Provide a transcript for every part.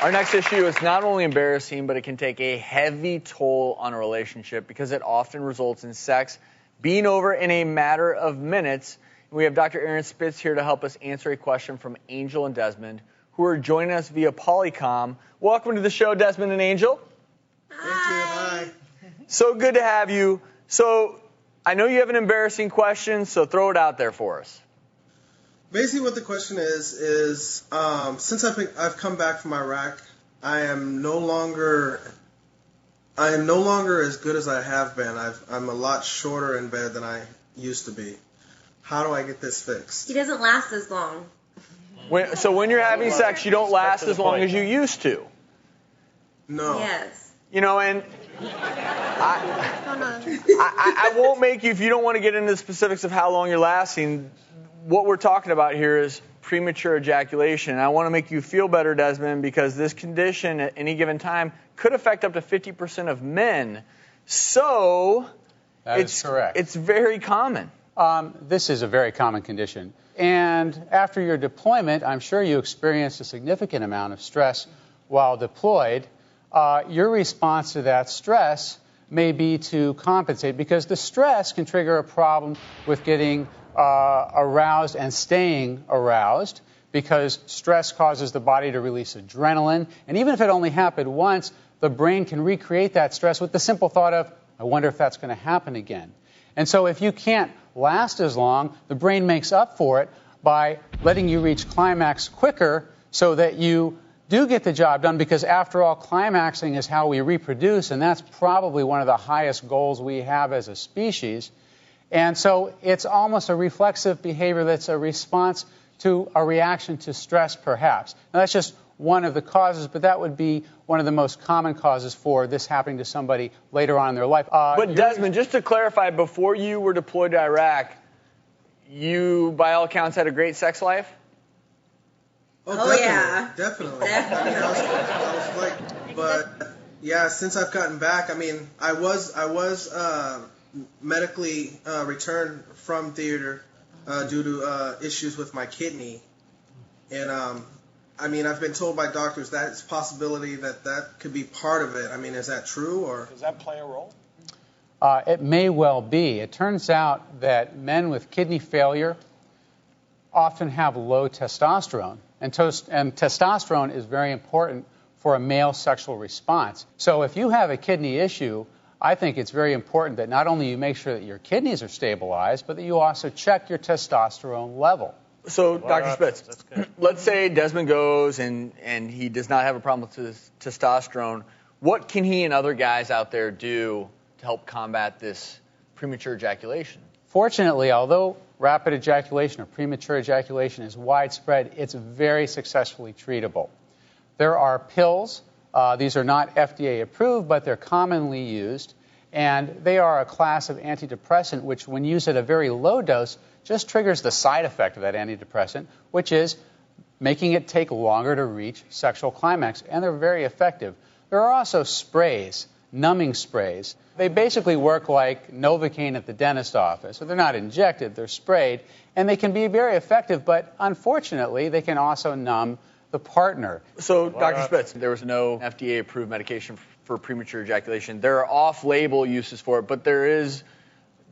Our next issue is not only embarrassing, but it can take a heavy toll on a relationship because it often results in sex being over in a matter of minutes. We have Dr. Aaron Spitz here to help us answer a question from Angel and Desmond, who are joining us via Polycom. Welcome to the show, Desmond and Angel. Thank you. Hi. So good to have you. So I know you have an embarrassing question, so throw it out there for us. Basically, what the question is since I've come back from Iraq, I am no longer as good as I have been. I'm a lot shorter in bed than I used to be. How do I get this fixed? He doesn't last as long. So when you're having sex, you don't last as long as you used to. No. Yes. You know, and I won't make you, if you don't want to get into the specifics of how long you're lasting, what we're talking about here is premature ejaculation. And I want to make you feel better, Desmond, because this condition at any given time could affect up to 50% of men. So that is correct. It's very common. This is a very common condition. And after your deployment, I'm sure you experienced a significant amount of stress while deployed. Your response to that stress may be to compensate, because the stress can trigger a problem with getting aroused and staying aroused, because stress causes the body to release adrenaline. And even if it only happened once, the brain can recreate that stress with the simple thought of, I wonder if that's going to happen again. And so if you can't last as long, the brain makes up for it by letting you reach climax quicker so that you do get the job done, because after all, climaxing is how we reproduce, and that's probably one of the highest goals we have as a species. And so it's almost a reflexive behavior that's a response to a reaction to stress, perhaps. Now, that's just one of the causes, but that would be one of the most common causes for this happening to somebody later on in their life. But Desmond, just to clarify, before you were deployed to Iraq, you, by all accounts, had a great sex life? Definitely. I mean, I was like, but yeah, since I've gotten back, I mean, I was medically returned from theater due to issues with my kidney, and I mean, I've been told by doctors that it's a possibility that could be part of it. I mean, is that true, or does that play a role? It may well be. It turns out that men with kidney failure often have low testosterone, and testosterone is very important for a male sexual response. So if you have a kidney issue, I think it's very important that not only you make sure that your kidneys are stabilized, but that you also check your testosterone level. So, Dr. Spitz, let's say Desmond goes and he does not have a problem with his testosterone. What can he and other guys out there do to help combat this premature ejaculation? Fortunately, although rapid ejaculation or premature ejaculation is widespread, it's very successfully treatable. There are pills. These are not FDA approved, but they're commonly used. And they are a class of antidepressant which, when used at a very low dose, just triggers the side effect of that antidepressant, which is making it take longer to reach sexual climax. And they're very effective. There are also sprays, numbing sprays. They basically work like Novocaine at the dentist office. So they're not injected, they're sprayed. And they can be very effective, but unfortunately, they can also numb the partner. So, Dr. Spitz, there was no FDA-approved medication for premature ejaculation. There are off-label uses for it, but there is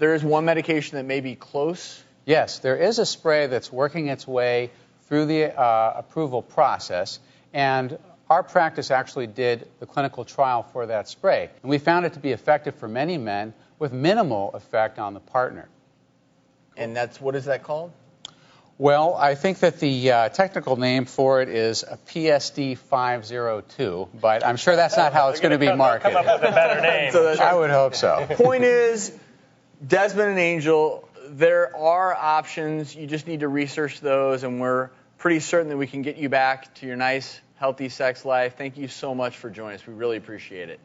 one medication that may be close. Yes, there is a spray that's working its way through the approval process, and our practice actually did the clinical trial for that spray. And we found it to be effective for many men with minimal effect on the partner. And what is that called? Well, I think that the technical name for it is a PSD 502, but I'm sure that's not how it's going to be marketed. Come up with a better name. I would hope so. Point is, Desmond and Angel, there are options. You just need to research those, and we're pretty certain that we can get you back to your nice, healthy sex life. Thank you so much for joining us. We really appreciate it.